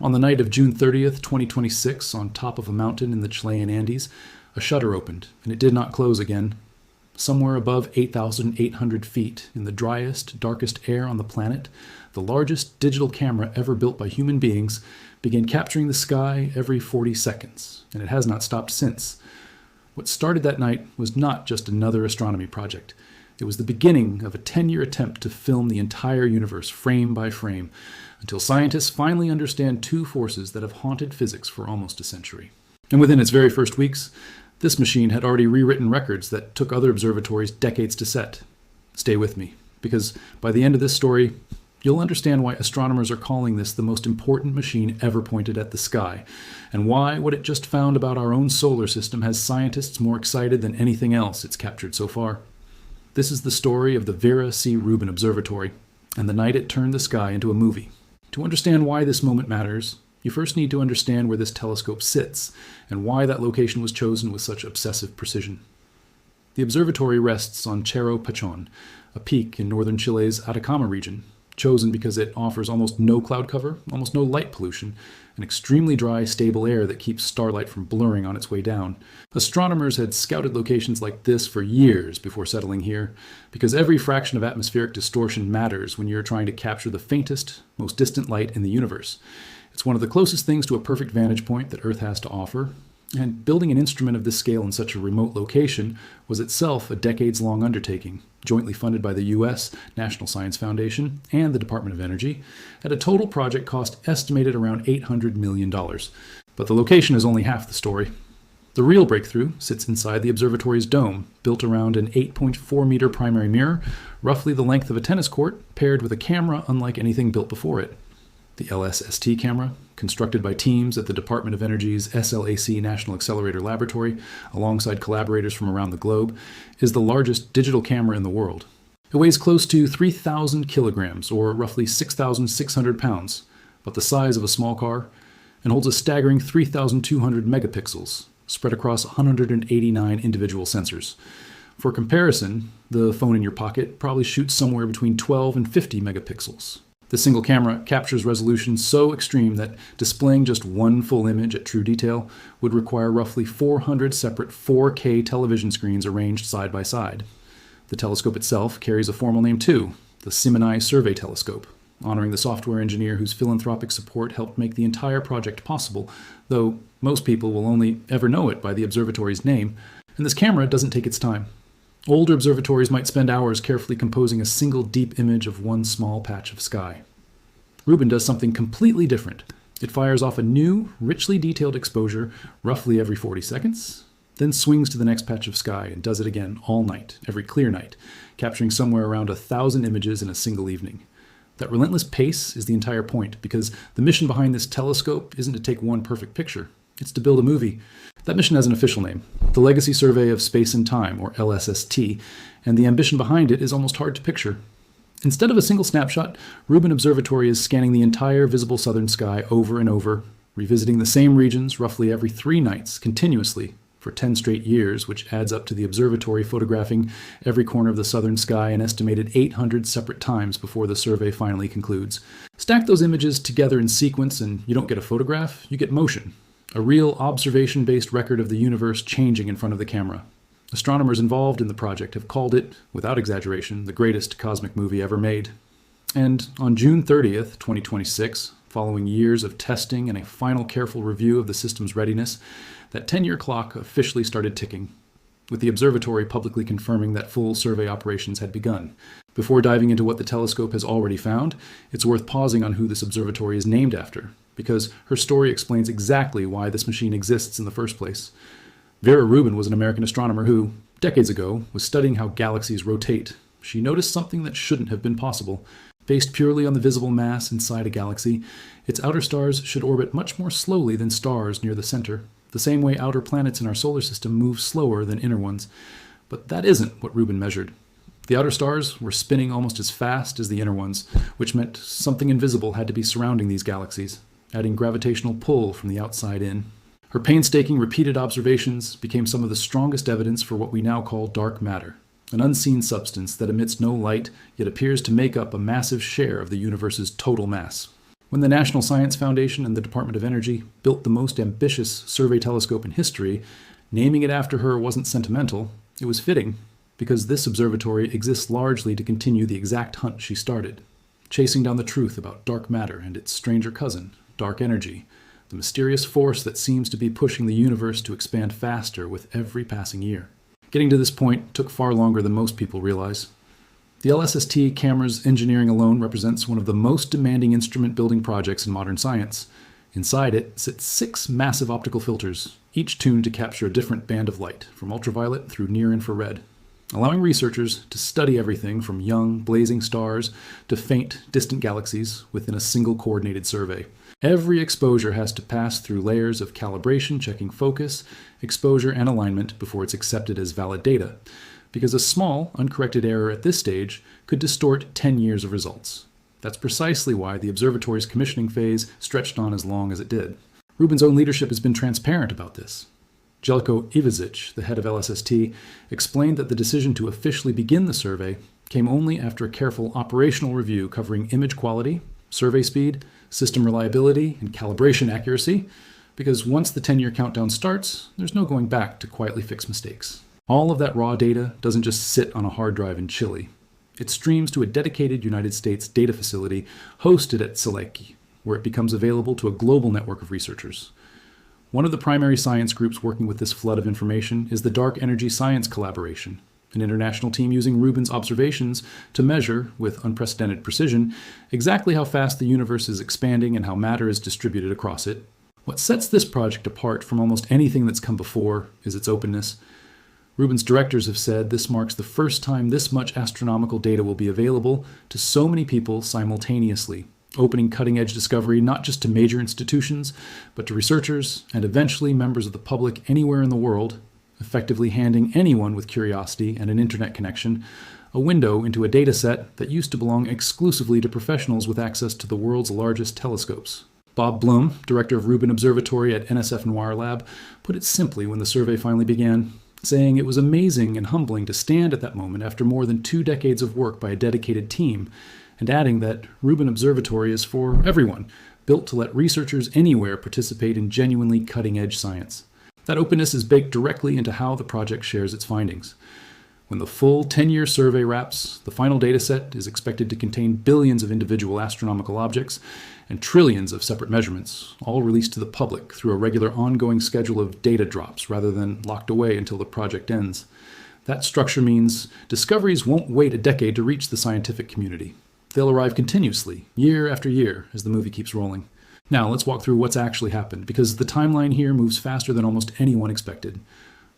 On the night of June 30th, 2026, on top of a mountain in the Chilean Andes, a shutter opened, and it did not close again. Somewhere above 8,800 feet, in the driest, darkest air on the planet, the largest digital camera ever built by human beings began capturing the sky every 40 seconds, and it has not stopped since. What started that night was not just another astronomy project. It was the beginning of a 10-year attempt to film the entire universe frame by frame, until scientists finally understand two forces that have haunted physics for almost a century. And within its very first weeks, this machine had already rewritten records that took other observatories decades to set. Stay with me, because by the end of this story, you'll understand why astronomers are calling this the most important machine ever pointed at the sky, and why what it just found about our own solar system has scientists more excited than anything else it's captured so far. This is the story of the Vera C. Rubin Observatory, and the night it turned the sky into a movie. To understand why this moment matters, you first need to understand where this telescope sits, and why that location was chosen with such obsessive precision. The observatory rests on Cerro Pachón, a peak in northern Chile's Atacama region, chosen because it offers almost no cloud cover, almost no light pollution, and extremely dry, stable air that keeps starlight from blurring on its way down. Astronomers had scouted locations like this for years before settling here, because every fraction of atmospheric distortion matters when you're trying to capture the faintest, most distant light in the universe. It's one of the closest things to a perfect vantage point that Earth has to offer, and building an instrument of this scale in such a remote location was itself a decades-long undertaking, jointly funded by the U.S. National Science Foundation and the Department of Energy, at a total project cost estimated around $800 million. But the location is only half the story. The real breakthrough sits inside the observatory's dome, built around an 8.4-meter primary mirror, roughly the length of a tennis court, paired with a camera unlike anything built before it. The LSST camera, constructed by teams at the Department of Energy's SLAC National Accelerator Laboratory, alongside collaborators from around the globe, is the largest digital camera in the world. It weighs close to 3,000 kilograms, or roughly 6,600 pounds, about the size of a small car, and holds a staggering 3,200 megapixels, spread across 189 individual sensors. For comparison, the phone in your pocket probably shoots somewhere between 12 and 50 megapixels. The single camera captures resolution so extreme that displaying just one full image at true detail would require roughly 400 separate 4K television screens arranged side by side. The telescope itself carries a formal name too, the Simony Survey Telescope, honoring the software engineer whose philanthropic support helped make the entire project possible, though most people will only ever know it by the observatory's name, and this camera doesn't take its time. Older observatories might spend hours carefully composing a single deep image of one small patch of sky. Rubin does something completely different. It fires off a new, richly detailed exposure roughly every 40 seconds, then swings to the next patch of sky and does it again all night, every clear night, capturing somewhere around 1,000 images in a single evening. That relentless pace is the entire point, because the mission behind this telescope isn't to take one perfect picture. It's to build a movie. That mission has an official name, the Legacy Survey of Space and Time, or LSST, and the ambition behind it is almost hard to picture. Instead of a single snapshot, Rubin Observatory is scanning the entire visible southern sky over and over, revisiting the same regions roughly every 3 nights, continuously, for 10 straight years, which adds up to the observatory photographing every corner of the southern sky an estimated 800 separate times before the survey finally concludes. Stack those images together in sequence and you don't get a photograph, you get motion. A real observation-based record of the universe changing in front of the camera. Astronomers involved in the project have called it, without exaggeration, the greatest cosmic movie ever made. And on June 30th, 2026, following years of testing and a final careful review of the system's readiness, that 10-year clock officially started ticking, with the observatory publicly confirming that full survey operations had begun. Before diving into what the telescope has already found, it's worth pausing on who this observatory is named after, because her story explains exactly why this machine exists in the first place. Vera Rubin was an American astronomer who, decades ago, was studying how galaxies rotate. She noticed something that shouldn't have been possible. Based purely on the visible mass inside a galaxy, its outer stars should orbit much more slowly than stars near the center, the same way outer planets in our solar system move slower than inner ones. But that isn't what Rubin measured. The outer stars were spinning almost as fast as the inner ones, which meant something invisible had to be surrounding these galaxies, adding gravitational pull from the outside in. Her painstaking, repeated observations became some of the strongest evidence for what we now call dark matter, an unseen substance that emits no light, yet appears to make up a massive share of the universe's total mass. When the National Science Foundation and the Department of Energy built the most ambitious survey telescope in history, naming it after her wasn't sentimental, it was fitting, because this observatory exists largely to continue the exact hunt she started, chasing down the truth about dark matter and its stranger cousin, dark energy, the mysterious force that seems to be pushing the universe to expand faster with every passing year. Getting to this point took far longer than most people realize. The LSST camera's engineering alone represents one of the most demanding instrument-building projects in modern science. Inside it sit 6 massive optical filters, each tuned to capture a different band of light, from ultraviolet through near-infrared, allowing researchers to study everything from young, blazing stars to faint, distant galaxies within a single coordinated survey. Every exposure has to pass through layers of calibration, checking focus, exposure, and alignment before it's accepted as valid data, because a small, uncorrected error at this stage could distort 10 years of results. That's precisely why the observatory's commissioning phase stretched on as long as it did. Rubin's own leadership has been transparent about this. Jelko Ivezic, the head of LSST, explained that the decision to officially begin the survey came only after a careful operational review covering image quality, survey speed, system reliability, and calibration accuracy, because once the 10-year countdown starts, there's no going back to quietly fix mistakes. All of that raw data doesn't just sit on a hard drive in Chile. It streams to a dedicated United States data facility hosted at Sileki, where it becomes available to a global network of researchers. One of the primary science groups working with this flood of information is the Dark Energy Science Collaboration, an international team using Rubin's observations to measure, with unprecedented precision, exactly how fast the universe is expanding and how matter is distributed across it. What sets this project apart from almost anything that's come before is its openness. Rubin's directors have said this marks the first time this much astronomical data will be available to so many people simultaneously, opening cutting-edge discovery not just to major institutions, but to researchers and eventually members of the public anywhere in the world, effectively handing anyone with curiosity and an internet connection a window into a data set that used to belong exclusively to professionals with access to the world's largest telescopes. Bob Blum, director of Rubin Observatory at NSF and Wire Lab, put it simply when the survey finally began, saying it was amazing and humbling to stand at that moment after more than 2 decades of work by a dedicated team, and adding that Rubin Observatory is for everyone, built to let researchers anywhere participate in genuinely cutting-edge science. That openness is baked directly into how the project shares its findings. When the full 10-year survey wraps, the final dataset is expected to contain billions of individual astronomical objects and trillions of separate measurements, all released to the public through a regular ongoing schedule of data drops rather than locked away until the project ends. That structure means discoveries won't wait a decade to reach the scientific community. They'll arrive continuously, year after year, as the movie keeps rolling. Now, let's walk through what's actually happened, because the timeline here moves faster than almost anyone expected.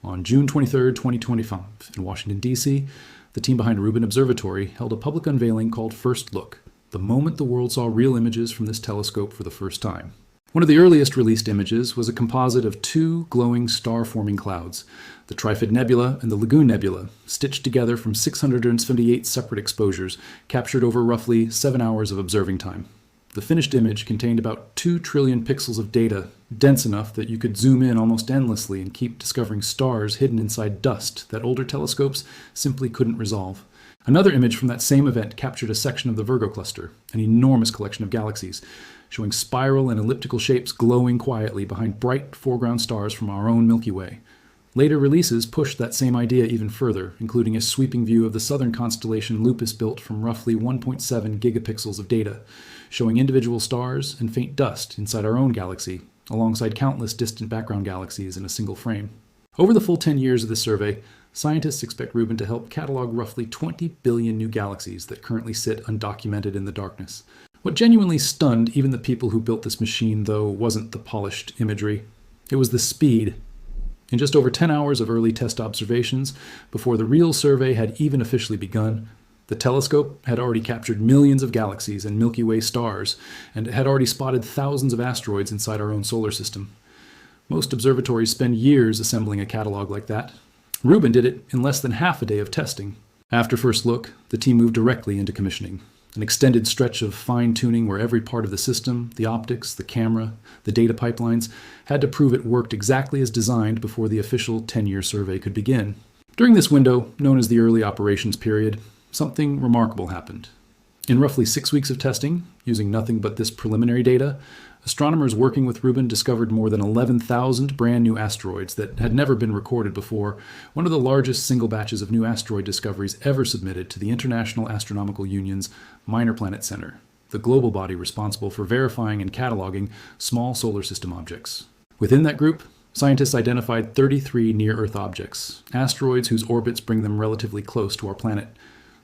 On June 23, 2025, in Washington, D.C., the team behind Rubin Observatory held a public unveiling called First Look, the moment the world saw real images from this telescope for the first time. One of the earliest released images was a composite of 2 glowing star-forming clouds, the Trifid Nebula and the Lagoon Nebula, stitched together from 678 separate exposures, captured over roughly 7 hours of observing time. The finished image contained about 2 trillion pixels of data, dense enough that you could zoom in almost endlessly and keep discovering stars hidden inside dust that older telescopes simply couldn't resolve. Another image from that same event captured a section of the Virgo cluster, an enormous collection of galaxies, showing spiral and elliptical shapes glowing quietly behind bright foreground stars from our own Milky Way. Later releases pushed that same idea even further, including a sweeping view of the southern constellation Lupus built from roughly 1.7 gigapixels of data, showing individual stars and faint dust inside our own galaxy, alongside countless distant background galaxies in a single frame. Over the full 10 years of this survey, scientists expect Rubin to help catalog roughly 20 billion new galaxies that currently sit undocumented in the darkness. What genuinely stunned even the people who built this machine, though, wasn't the polished imagery. It was the speed. In just over 10 hours of early test observations, before the real survey had even officially begun, the telescope had already captured millions of galaxies and Milky Way stars, and had already spotted thousands of asteroids inside our own solar system. Most observatories spend years assembling a catalog like that. Rubin did it in less than half a day of testing. After First Look, the team moved directly into commissioning. An extended stretch of fine-tuning where every part of the system, the optics, the camera, the data pipelines, had to prove it worked exactly as designed before the official 10-year survey could begin. During this window, known as the early operations period, something remarkable happened. In roughly 6 weeks of testing, using nothing but this preliminary data, astronomers working with Rubin discovered more than 11,000 brand new asteroids that had never been recorded before, one of the largest single batches of new asteroid discoveries ever submitted to the International Astronomical Union's Minor Planet Center, the global body responsible for verifying and cataloging small solar system objects. Within that group, scientists identified 33 near-Earth objects, asteroids whose orbits bring them relatively close to our planet.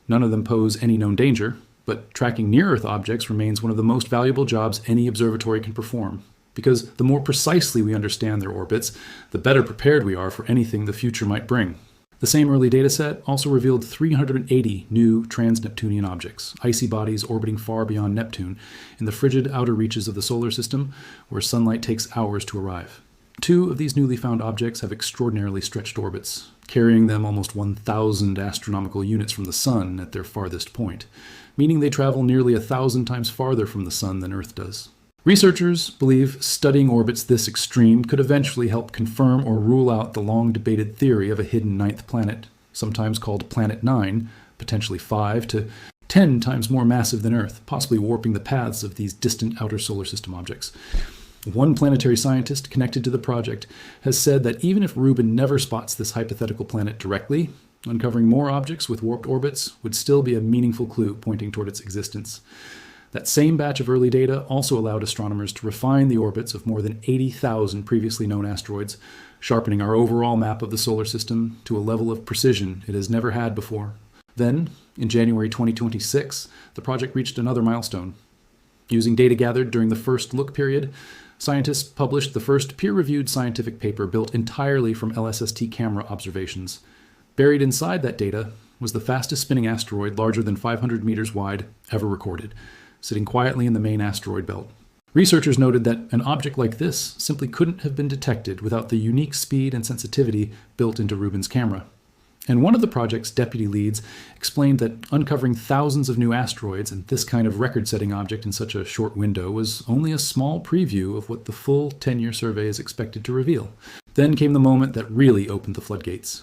None of them pose any known danger, but tracking near-Earth objects remains one of the most valuable jobs any observatory can perform, because the more precisely we understand their orbits, the better prepared we are for anything the future might bring. The same early dataset also revealed 380 new trans-Neptunian objects, icy bodies orbiting far beyond Neptune, in the frigid outer reaches of the solar system, where sunlight takes hours to arrive. 2 of these newly found objects have extraordinarily stretched orbits, carrying them almost 1,000 astronomical units from the Sun at their farthest point, meaning they travel nearly 1,000 times farther from the Sun than Earth does. Researchers believe studying orbits this extreme could eventually help confirm or rule out the long-debated theory of a hidden 9th planet, sometimes called Planet 9, potentially 5 to 10 times more massive than Earth, possibly warping the paths of these distant outer solar system objects. One planetary scientist connected to the project has said that even if Rubin never spots this hypothetical planet directly, uncovering more objects with warped orbits would still be a meaningful clue pointing toward its existence. That same batch of early data also allowed astronomers to refine the orbits of more than 80,000 previously known asteroids, sharpening our overall map of the solar system to a level of precision it has never had before. Then, in January 2026, the project reached another milestone. Using data gathered during the first look period, scientists published the first peer-reviewed scientific paper built entirely from LSST camera observations. Buried inside that data was the fastest spinning asteroid larger than 500 meters wide ever recorded, sitting quietly in the main asteroid belt. Researchers noted that an object like this simply couldn't have been detected without the unique speed and sensitivity built into Rubin's camera. And one of the project's deputy leads explained that uncovering thousands of new asteroids and this kind of record-setting object in such a short window was only a small preview of what the full 10-year survey is expected to reveal. Then came the moment that really opened the floodgates.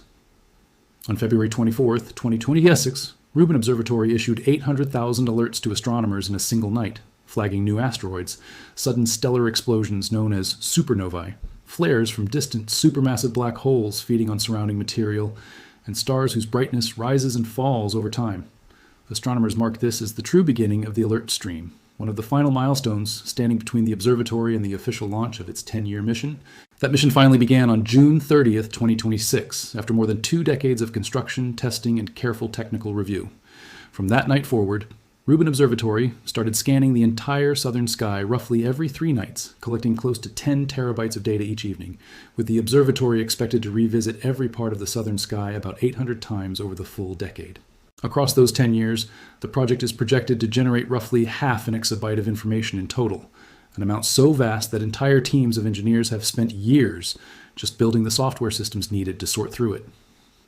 On February 24th, 2026, Rubin Observatory issued 800,000 alerts to astronomers in a single night, flagging new asteroids, sudden stellar explosions known as supernovae, flares from distant supermassive black holes feeding on surrounding material, and stars whose brightness rises and falls over time. Astronomers mark this as the true beginning of the alert stream, one of the final milestones standing between the observatory and the official launch of its 10-year mission. That mission finally began on June 30th, 2026, after more than 2 decades of construction, testing, and careful technical review. From that night forward, Rubin Observatory started scanning the entire southern sky roughly every 3 nights, collecting close to 10 terabytes of data each evening, with the observatory expected to revisit every part of the southern sky about 800 times over the full decade. Across those 10 years, the project is projected to generate roughly half an exabyte of information in total, an amount so vast that entire teams of engineers have spent years just building the software systems needed to sort through it.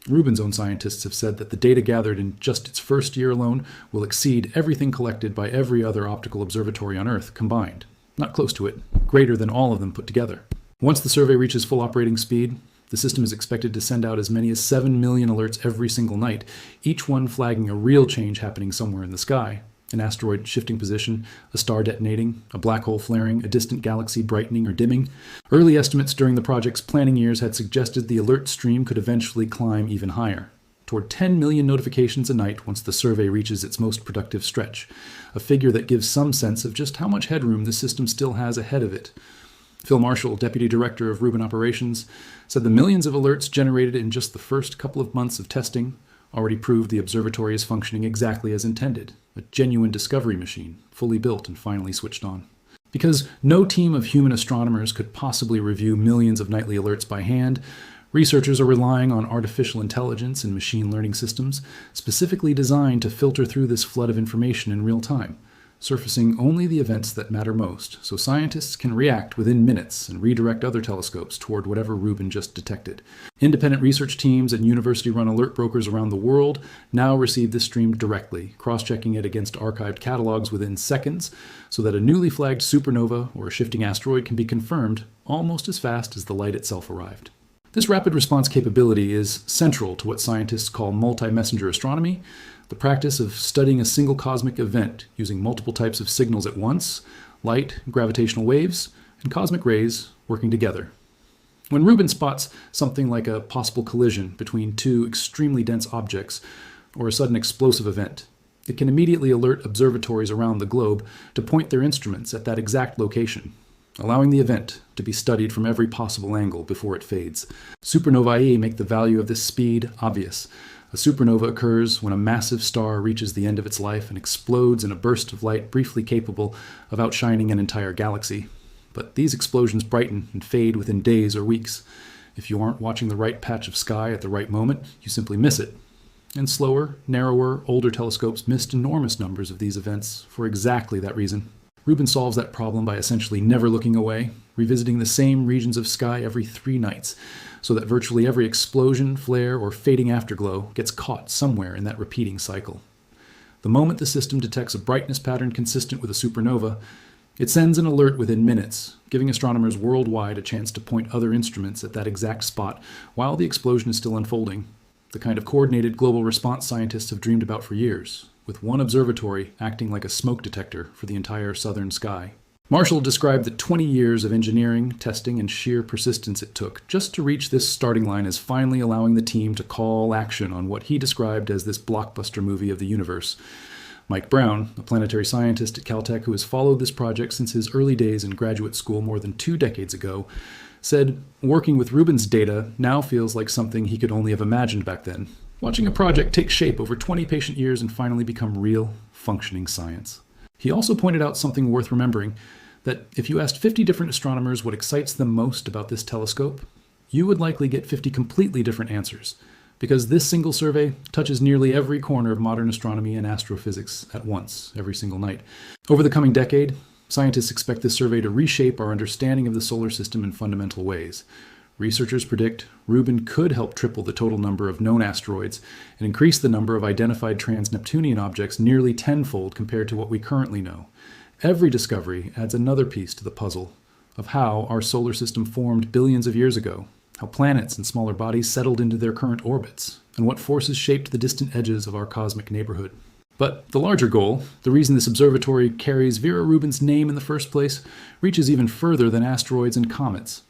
Rubin's own scientists have said that the data gathered in just its first year alone will exceed everything collected by every other optical observatory on Earth combined. Not close to it, greater than all of them put together. Once the survey reaches full operating speed, the system is expected to send out as many as 7 million alerts every single night, each one flagging a real change happening somewhere in the sky. An asteroid shifting position, a star detonating, a black hole flaring, a distant galaxy brightening or dimming. Early estimates during the project's planning years had suggested the alert stream could eventually climb even higher, toward 10 million notifications a night once the survey reaches its most productive stretch, a figure that gives some sense of just how much headroom the system still has ahead of it. Phil Marshall, Deputy Director of Rubin Operations, said the millions of alerts generated in just the first couple of months of testing already proved the observatory is functioning exactly as intended, a genuine discovery machine, fully built and finally switched on. Because no team of human astronomers could possibly review millions of nightly alerts by hand, researchers are relying on artificial intelligence and machine learning systems specifically designed to filter through this flood of information in real time, surfacing only the events that matter most, so scientists can react within minutes and redirect other telescopes toward whatever Rubin just detected. Independent research teams and university-run alert brokers around the world now receive this stream directly, cross-checking it against archived catalogs within seconds, so that a newly flagged supernova or a shifting asteroid can be confirmed almost as fast as the light itself arrived. This rapid response capability is central to what scientists call multi-messenger astronomy, the practice of studying a single cosmic event using multiple types of signals at once, light, gravitational waves, and cosmic rays working together. When Rubin spots something like a possible collision between two extremely dense objects or a sudden explosive event, it can immediately alert observatories around the globe to point their instruments at that exact location, allowing the event to be studied from every possible angle before it fades. Supernovae make the value of this speed obvious. A supernova occurs when a massive star reaches the end of its life and explodes in a burst of light briefly capable of outshining an entire galaxy. But these explosions brighten and fade within days or weeks. If you aren't watching the right patch of sky at the right moment, you simply miss it. And slower, narrower, older telescopes missed enormous numbers of these events for exactly that reason. Rubin solves that problem by essentially never looking away, revisiting the same regions of sky every 3 nights, so that virtually every explosion, flare, or fading afterglow gets caught somewhere in that repeating cycle. The moment the system detects a brightness pattern consistent with a supernova, it sends an alert within minutes, giving astronomers worldwide a chance to point other instruments at that exact spot while the explosion is still unfolding. The kind of coordinated global response scientists have dreamed about for years, with one observatory acting like a smoke detector for the entire southern sky. Marshall described the 20 years of engineering, testing, and sheer persistence it took just to reach this starting line as finally allowing the team to call action on what he described as this blockbuster movie of the universe. Mike Brown, a planetary scientist at Caltech who has followed this project since his early days in graduate school more than 2 decades ago, said working with Rubin's data now feels like something he could only have imagined back then. Watching a project take shape over 20 patient years and finally become real, functioning science. He also pointed out something worth remembering, that if you asked 50 different astronomers what excites them most about this telescope, you would likely get 50 completely different answers, because this single survey touches nearly every corner of modern astronomy and astrophysics at once, every single night. Over the coming decade, scientists expect this survey to reshape our understanding of the solar system in fundamental ways. Researchers predict Rubin could help triple the total number of known asteroids and increase the number of identified trans-Neptunian objects nearly tenfold compared to what we currently know. Every discovery adds another piece to the puzzle of how our solar system formed billions of years ago, how planets and smaller bodies settled into their current orbits, and what forces shaped the distant edges of our cosmic neighborhood. But the larger goal, the reason this observatory carries Vera Rubin's name in the first place, reaches even further than asteroids and comets.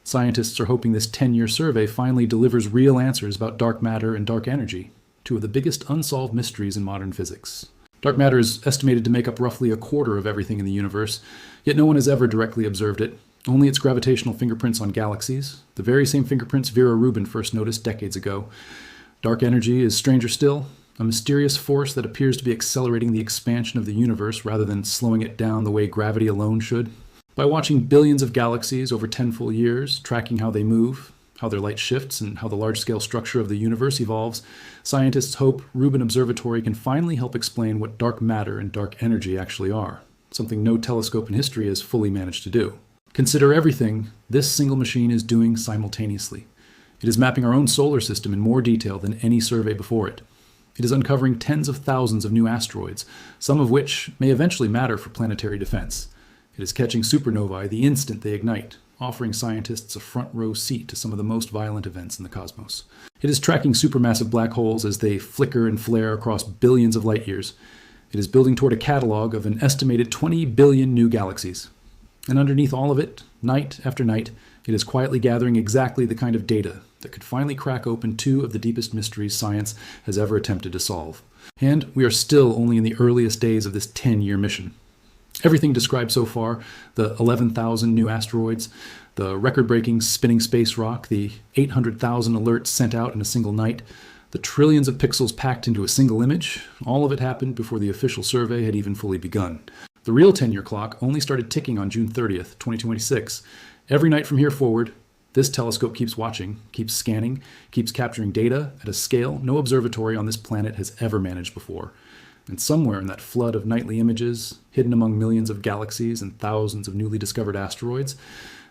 Scientists are hoping this 10-year survey finally delivers real answers about dark matter and dark energy, 2 of the biggest unsolved mysteries in modern physics. Dark matter is estimated to make up roughly a quarter of everything in the universe, yet no one has ever directly observed it, only its gravitational fingerprints on galaxies, the very same fingerprints Vera Rubin first noticed decades ago. Dark energy is stranger still, a mysterious force that appears to be accelerating the expansion of the universe rather than slowing it down the way gravity alone should. By watching billions of galaxies over 10 full years, tracking how they move, how their light shifts, and how the large-scale structure of the universe evolves, scientists hope Rubin Observatory can finally help explain what dark matter and dark energy actually are, something no telescope in history has fully managed to do. Consider everything this single machine is doing simultaneously. It is mapping our own solar system in more detail than any survey before it. It is uncovering tens of thousands of new asteroids, some of which may eventually matter for planetary defense. It is catching supernovae the instant they ignite, offering scientists a front-row seat to some of the most violent events in the cosmos. It is tracking supermassive black holes as they flicker and flare across billions of light years. It is building toward a catalog of an estimated 20 billion new galaxies. And underneath all of it, night after night, it is quietly gathering exactly the kind of data that could finally crack open 2 of the deepest mysteries science has ever attempted to solve. And we are still only in the earliest days of this 10-year mission. Everything described so far, the 11,000 new asteroids, the record-breaking spinning space rock, the 800,000 alerts sent out in a single night, the trillions of pixels packed into a single image, all of it happened before the official survey had even fully begun. The real 10-year clock only started ticking on June 30th, 2026. Every night from here forward, this telescope keeps watching, keeps scanning, keeps capturing data at a scale no observatory on this planet has ever managed before. And somewhere in that flood of nightly images, hidden among millions of galaxies and thousands of newly discovered asteroids,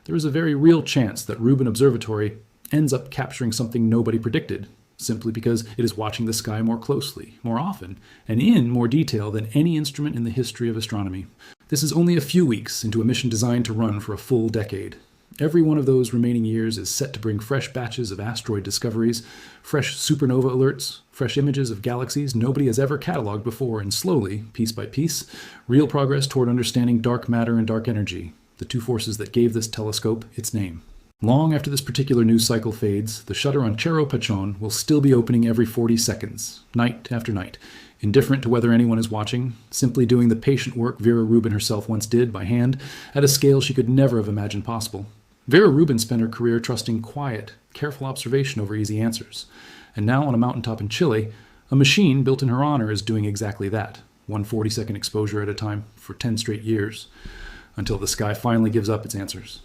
there is a very real chance that Rubin Observatory ends up capturing something nobody predicted, simply because it is watching the sky more closely, more often, and in more detail than any instrument in the history of astronomy. This is only a few weeks into a mission designed to run for a full decade. Every one of those remaining years is set to bring fresh batches of asteroid discoveries, fresh supernova alerts, fresh images of galaxies nobody has ever cataloged before, and slowly, piece by piece, real progress toward understanding dark matter and dark energy, the two forces that gave this telescope its name. Long after this particular news cycle fades, the shutter on Cerro Pachon will still be opening every 40 seconds, night after night, indifferent to whether anyone is watching, simply doing the patient work Vera Rubin herself once did by hand at a scale she could never have imagined possible. Vera Rubin spent her career trusting quiet, careful observation over easy answers. And now on a mountaintop in Chile, a machine built in her honor is doing exactly that, one 40-second exposure at a time for 10 straight years, until the sky finally gives up its answers.